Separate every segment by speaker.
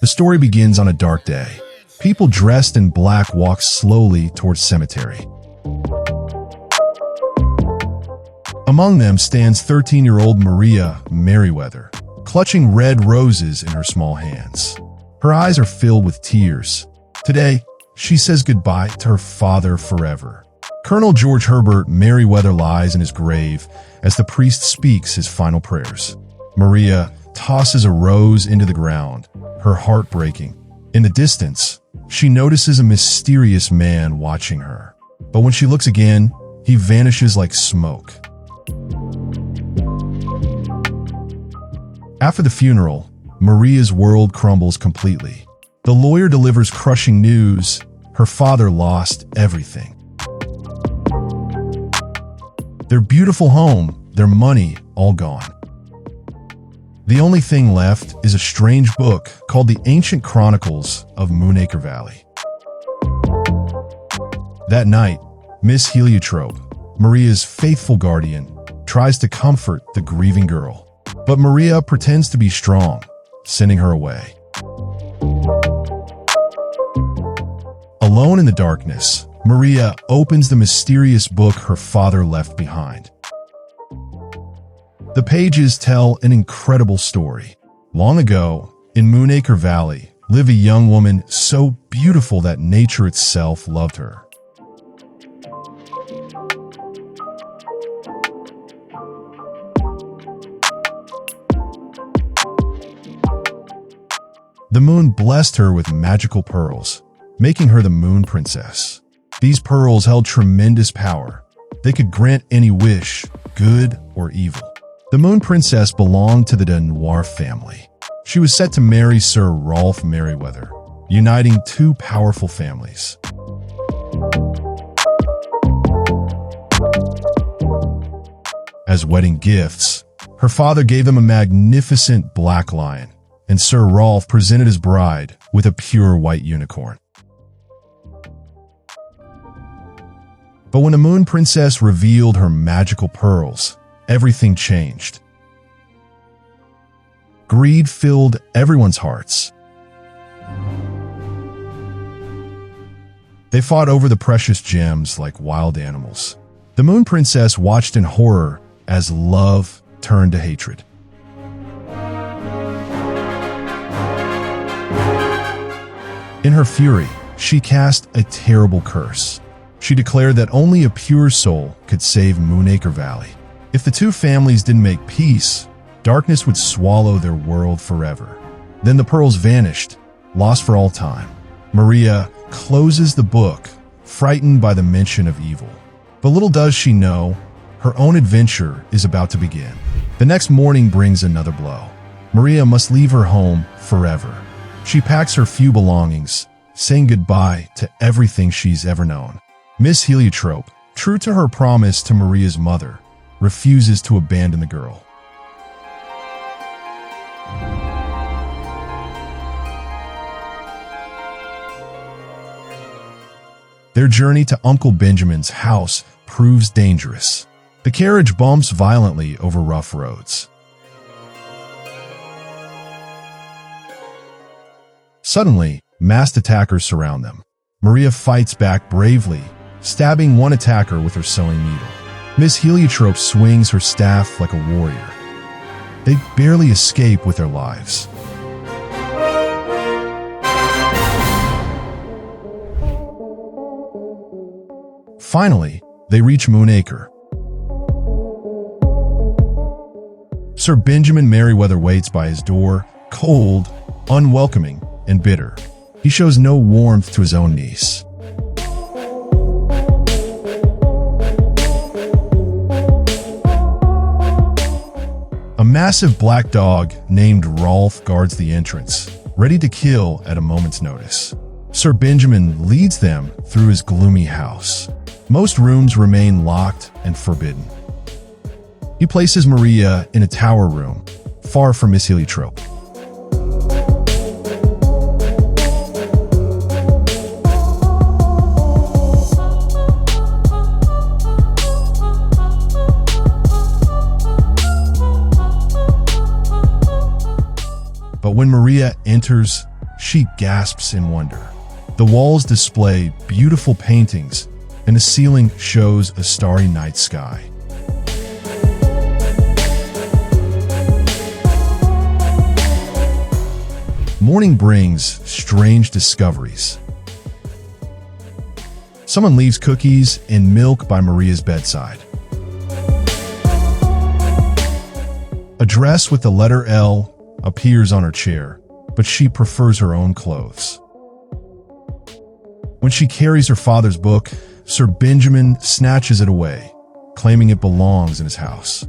Speaker 1: The story begins on a dark day. People dressed in black walk slowly towards cemetery. Among them stands 13-year-old Maria Merriweather, clutching red roses in her small hands. Her eyes are filled with tears. Today, she says goodbye to her father forever. Colonel George Herbert Merriweather lies in his grave as the priest speaks his final prayers. Maria tosses a rose into the ground, her heart breaking. In the distance, she notices a mysterious man watching her. But when she looks again, he vanishes like smoke. After the funeral, Maria's world crumbles completely. The lawyer delivers crushing news: her father lost everything. Their beautiful home, their money, all gone. The only thing left is a strange book called The Ancient Chronicles of Moonacre Valley. That night, Miss Heliotrope, Maria's faithful guardian, tries to comfort the grieving girl. But Maria pretends to be strong, sending her away. Alone in the darkness, Maria opens the mysterious book her father left behind. The pages tell an incredible story. Long ago, in Moonacre Valley, lived a young woman so beautiful that nature itself loved her. The moon blessed her with magical pearls, making her the Moon Princess. These pearls held tremendous power. They could grant any wish, good or evil. The Moon Princess belonged to the de Noir family. She was set to marry Sir Rolfe Merriweather, uniting two powerful families. As wedding gifts, her father gave them a magnificent black lion, and Sir Rolfe presented his bride with a pure white unicorn. But when the Moon Princess revealed her magical pearls, everything changed. Greed filled everyone's hearts. They fought over the precious gems like wild animals. The Moon Princess watched in horror as love turned to hatred. In her fury, she cast a terrible curse. She declared that only a pure soul could save Moonacre Valley. If the two families didn't make peace, darkness would swallow their world forever. Then the pearls vanished, lost for all time. Maria closes the book, frightened by the mention of evil. But little does she know, her own adventure is about to begin. The next morning brings another blow. Maria must leave her home forever. She packs her few belongings, saying goodbye to everything she's ever known. Miss Heliotrope, true to her promise to Maria's mother, refuses to abandon the girl. Their journey to Uncle Benjamin's house proves dangerous. The carriage bumps violently over rough roads. Suddenly, masked attackers surround them. Maria fights back bravely, stabbing one attacker with her sewing needle. Miss Heliotrope swings her staff like a warrior. They barely escape with their lives. Finally, they reach Moonacre. Sir Benjamin Merriweather waits by his door, cold, unwelcoming, and bitter. He shows no warmth to his own niece. A massive black dog named Rolfe guards the entrance, ready to kill at a moment's notice. Sir Benjamin leads them through his gloomy house. Most rooms remain locked and forbidden. He places Maria in a tower room, far from Miss Heliotrope. But when Maria enters, she gasps in wonder. The walls display beautiful paintings, and the ceiling shows a starry night sky. Morning brings strange discoveries. Someone leaves cookies and milk by Maria's bedside. A dress with the letter L appears on her chair, but she prefers her own clothes. When she carries her father's book, Sir Benjamin snatches it away, claiming it belongs in his house.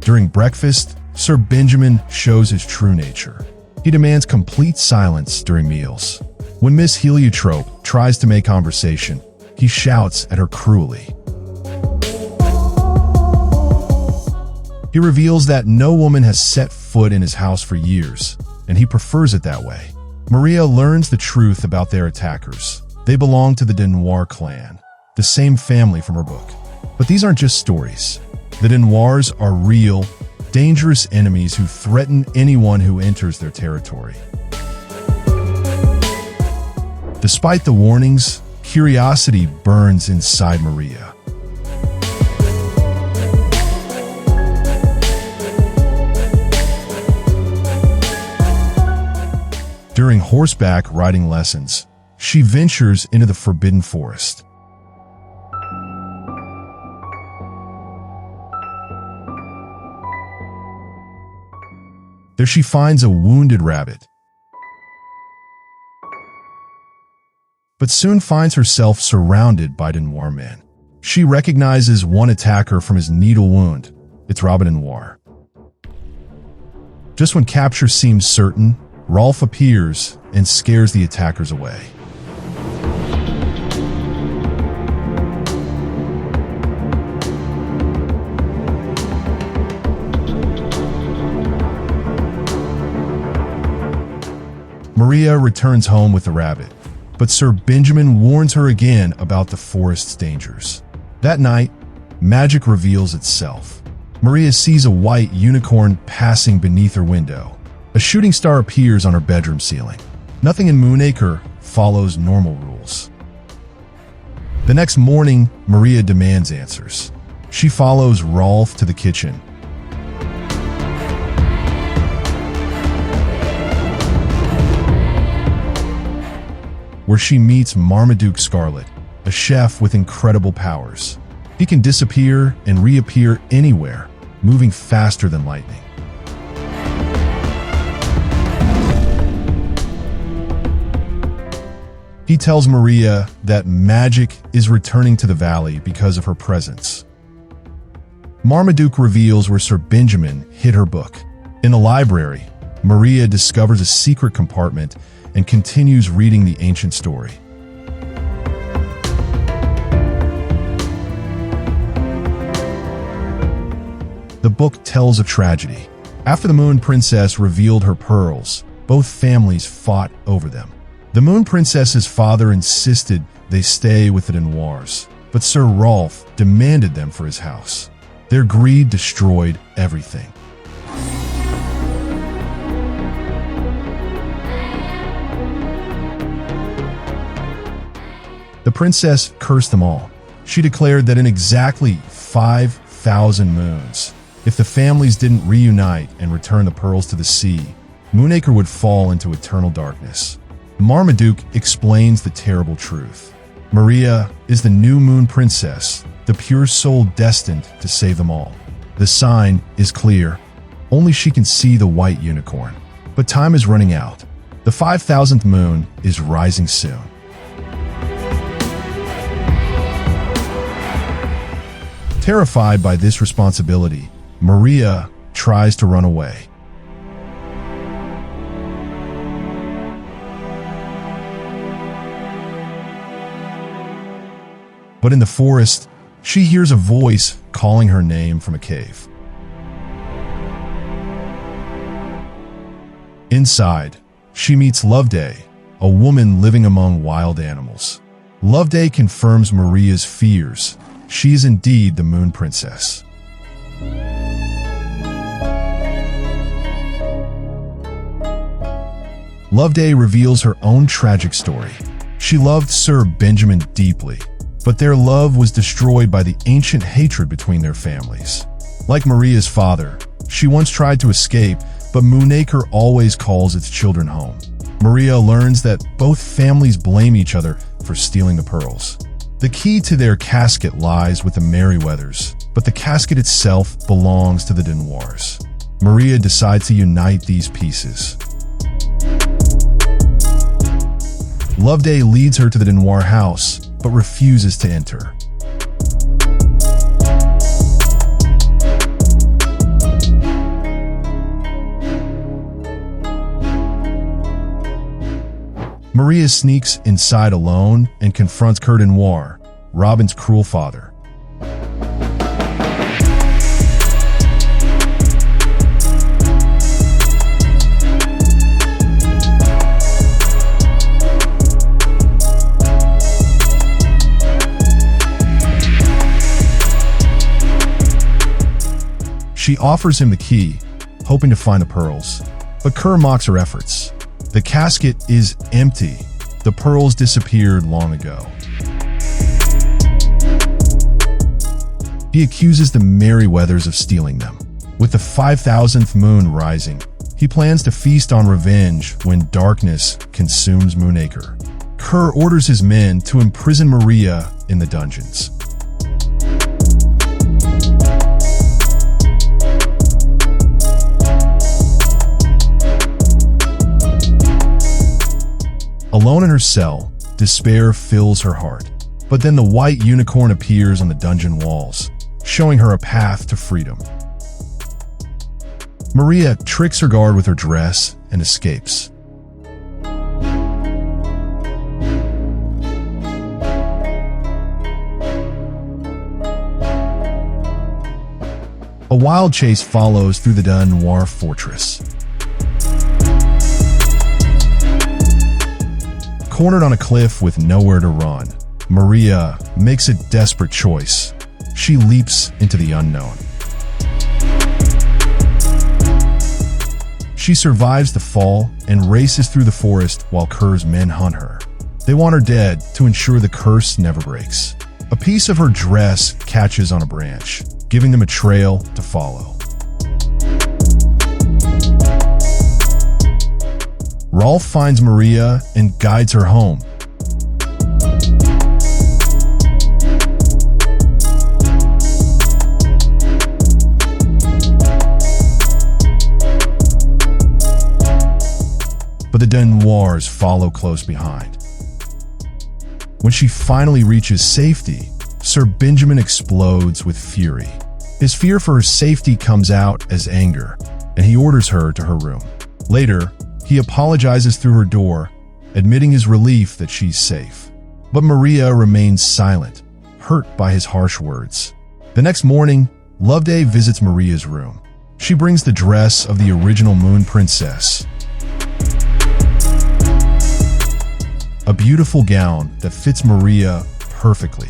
Speaker 1: During breakfast, Sir Benjamin shows his true nature. He demands complete silence during meals. When Miss Heliotrope tries to make conversation, he shouts at her cruelly. He reveals that no woman has set foot in his house for years, and he prefers it that way. Maria learns the truth about their attackers. They belong to the Denoir clan, the same family from her book. But these aren't just stories. The Denoirs are real, dangerous enemies who threaten anyone who enters their territory. Despite the warnings, curiosity burns inside Maria. During horseback riding lessons, she ventures into the forbidden forest. There she finds a wounded rabbit, but soon finds herself surrounded by Denoir men. She recognizes one attacker from his needle wound. It's Robin Denoir. Just when capture seems certain, Rolf appears and scares the attackers away. Maria returns home with the rabbit, but Sir Benjamin warns her again about the forest's dangers. That night, magic reveals itself. Maria sees a white unicorn passing beneath her window. A shooting star appears on her bedroom ceiling. Nothing in Moonacre follows normal rules. The next morning, Maria demands answers. She follows Rolf to the kitchen. Where she meets Marmaduke Scarlet, a chef with incredible powers. He can disappear and reappear anywhere, moving faster than lightning. He tells Maria that magic is returning to the valley because of her presence. Marmaduke reveals where Sir Benjamin hid her book. In the library, Maria discovers a secret compartment and continues reading the ancient story. The book tells of tragedy. After the Moon Princess revealed her pearls, both families fought over them. The Moon Princess's father insisted they stay with the Denoirs, but Sir Rolf demanded them for his house. Their greed destroyed everything. The princess cursed them all. She declared that in exactly 5,000 moons, if the families didn't reunite and return the pearls to the sea, Moonacre would fall into eternal darkness. Marmaduke explains the terrible truth. Maria is the new Moon Princess, the pure soul destined to save them all. The sign is clear. Only she can see the white unicorn. But time is running out. The 5,000th moon is rising soon. Terrified by this responsibility, Maria tries to run away. But in the forest, she hears a voice calling her name from a cave. Inside, she meets Loveday, a woman living among wild animals. Loveday confirms Maria's fears. she is indeed the Moon Princess. Loveday reveals her own tragic story. She loved Sir Benjamin deeply, but their love was destroyed by the ancient hatred between their families. Like Maria's father, she once tried to escape, but Moonacre always calls its children home. Maria learns that both families blame each other for stealing the pearls. The key to their casket lies with the Merryweathers, but the casket itself belongs to the de Noirs. Maria decides to unite these pieces. Loveday leads her to the de Noir house, but refuses to enter. Maria sneaks inside alone and confronts Cœur de Noir, Robin's cruel father. She offers him the key, hoping to find the pearls, but Cœur mocks her efforts. The casket is empty. The pearls disappeared long ago. He accuses the Merryweathers of stealing them. With the 5,000th moon rising, he plans to feast on revenge when darkness consumes Moonacre. Cœur orders his men to imprison Maria in the dungeons. Alone in her cell, despair fills her heart. But then the white unicorn appears on the dungeon walls, showing her a path to freedom. Maria tricks her guard with her dress and escapes. A wild chase follows through the de Noir fortress. Cornered on a cliff with nowhere to run, Maria makes a desperate choice. She leaps into the unknown. She survives the fall and races through the forest while Cœur's men hunt her. They want her dead to ensure the curse never breaks. A piece of her dress catches on a branch, giving them a trail to follow. Rolf finds Maria and guides her home. But the de Noirs follow close behind. When she finally reaches safety, Sir Benjamin explodes with fury. His fear for her safety comes out as anger, and he orders her to her room. Later, he apologizes through her door, admitting his relief that she's safe. But Maria remains silent, hurt by his harsh words. The next morning, Loveday visits Maria's room. She brings the dress of the original Moon Princess, a beautiful gown that fits Maria perfectly.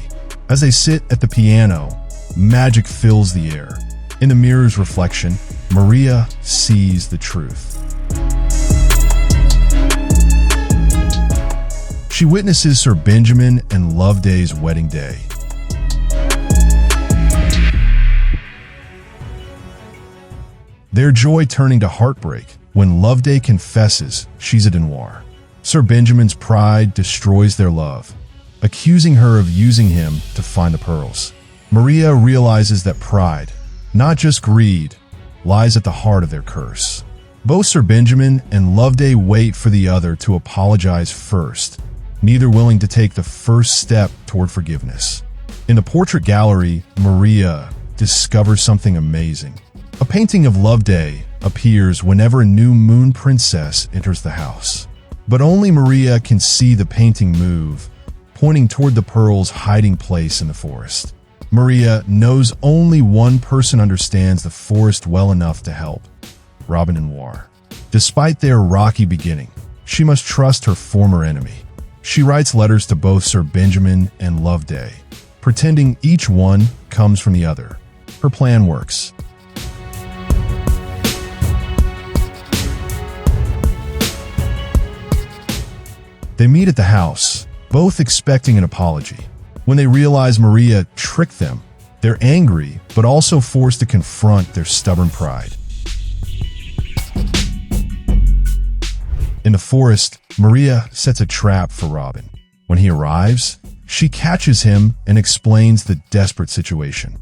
Speaker 1: As they sit at the piano, magic fills the air. In the mirror's reflection, Maria sees the truth. She witnesses Sir Benjamin and Loveday's wedding day. Their joy turning to heartbreak when Loveday confesses she's a de Noir. Sir Benjamin's pride destroys their love, accusing her of using him to find the pearls. Maria realizes that pride, not just greed, lies at the heart of their curse. Both Sir Benjamin and Loveday wait for the other to apologize first, neither willing to take the first step toward forgiveness. In the portrait gallery, Maria discovers something amazing. A painting of Loveday appears whenever a new Moon Princess enters the house. But only Maria can see the painting move, pointing toward the pearl's hiding place in the forest. Maria knows only one person understands the forest well enough to help: Robin de Noir. Despite their rocky beginning, she must trust her former enemy. She writes letters to both Sir Benjamin and Loveday, pretending each one comes from the other. Her plan works. They meet at the house, both expecting an apology. When they realize Maria tricked them, they're angry, but also forced to confront their stubborn pride. In the forest, Maria sets a trap for Robin. When he arrives, she catches him and explains the desperate situation.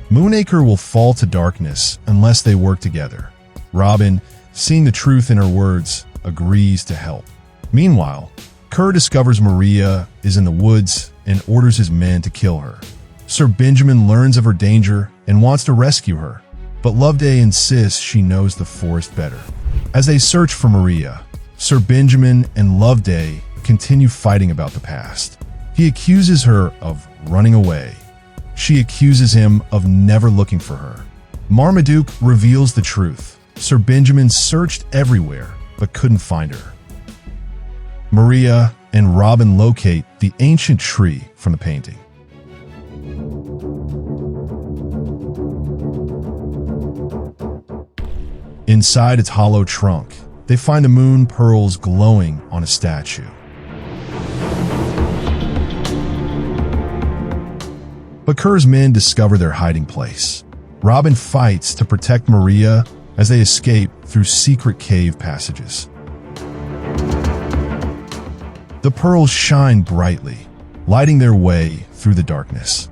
Speaker 1: Moonacre will fall to darkness unless they work together. Robin, seeing the truth in her words, agrees to help. Meanwhile, Kerr discovers Maria is in the woods and orders his men to kill her. Sir Benjamin learns of her danger and wants to rescue her, but Loveday insists she knows the forest better. As they search for Maria, Sir Benjamin and Loveday continue fighting about the past. He accuses her of running away. She accuses him of never looking for her. Marmaduke reveals the truth. Sir Benjamin searched everywhere, but couldn't find her. Maria and Robin locate the ancient tree from the painting. Inside its hollow trunk, they find the moon pearls glowing on a statue. But Kerr's men discover their hiding place. Robin fights to protect Maria as they escape through secret cave passages. The pearls shine brightly, lighting their way through the darkness.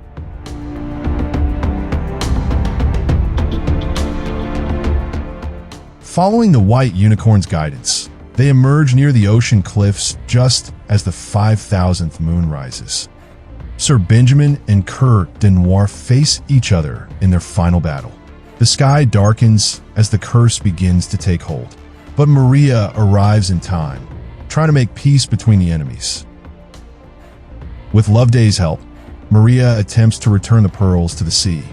Speaker 1: Following the White Unicorn's guidance, they emerge near the ocean cliffs just as the 5,000th moon rises. Sir Benjamin and Kerr Denoir face each other in their final battle. The sky darkens as the curse begins to take hold, but Maria arrives in time, trying to make peace between the enemies. With Loveday's help, Maria attempts to return the pearls to the sea.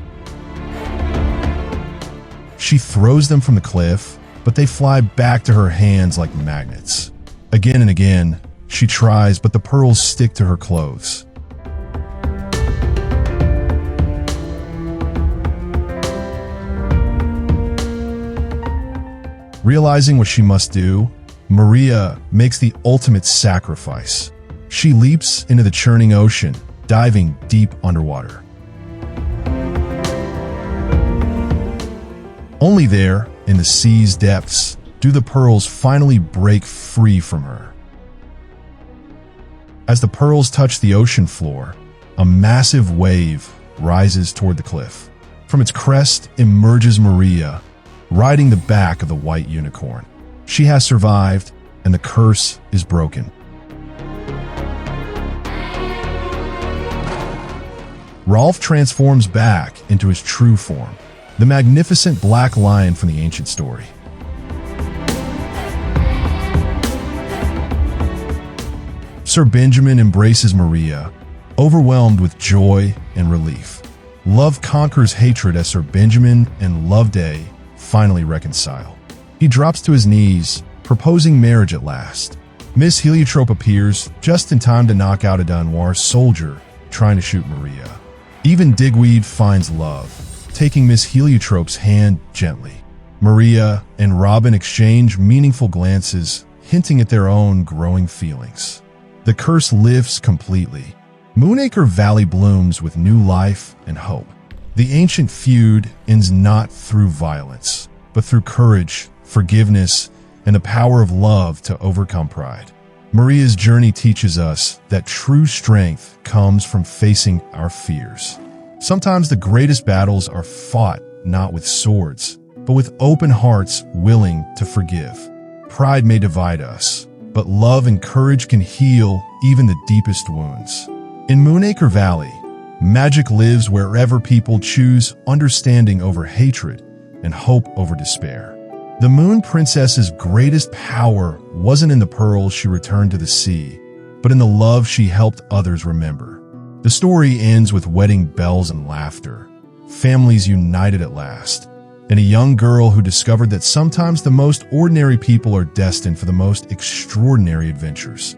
Speaker 1: She throws them from the cliff, but they fly back to her hands like magnets. Again and again, she tries, but the pearls stick to her clothes. Realizing what she must do, Maria makes the ultimate sacrifice. She leaps into the churning ocean, diving deep underwater. Only there, in the sea's depths, do the pearls finally break free from her. As the pearls touch the ocean floor, a massive wave rises toward the cliff. From its crest emerges Maria, riding the back of the White Unicorn. She has survived, and the curse is broken. Rolf transforms back into his true form, the magnificent black lion from the ancient story. Sir Benjamin embraces Maria, overwhelmed with joy and relief. Love conquers hatred as Sir Benjamin and Loveday finally reconcile. He drops to his knees, proposing marriage at last. Miss Heliotrope appears just in time to knock out a Denoir soldier trying to shoot Maria. Even Digweed finds love, taking Miss Heliotrope's hand gently. Maria and Robin exchange meaningful glances, hinting at their own growing feelings. The curse lifts completely. Moonacre Valley blooms with new life and hope. The ancient feud ends not through violence, but through courage, forgiveness, and the power of love to overcome pride. Maria's journey teaches us that true strength comes from facing our fears. Sometimes the greatest battles are fought not with swords, but with open hearts willing to forgive. Pride may divide us, but love and courage can heal even the deepest wounds. In Moonacre Valley, magic lives wherever people choose understanding over hatred and hope over despair. The Moon Princess's greatest power wasn't in the pearls she returned to the sea, but in the love she helped others remember. The story ends with wedding bells and laughter, families united at last, and a young girl who discovered that sometimes the most ordinary people are destined for the most extraordinary adventures.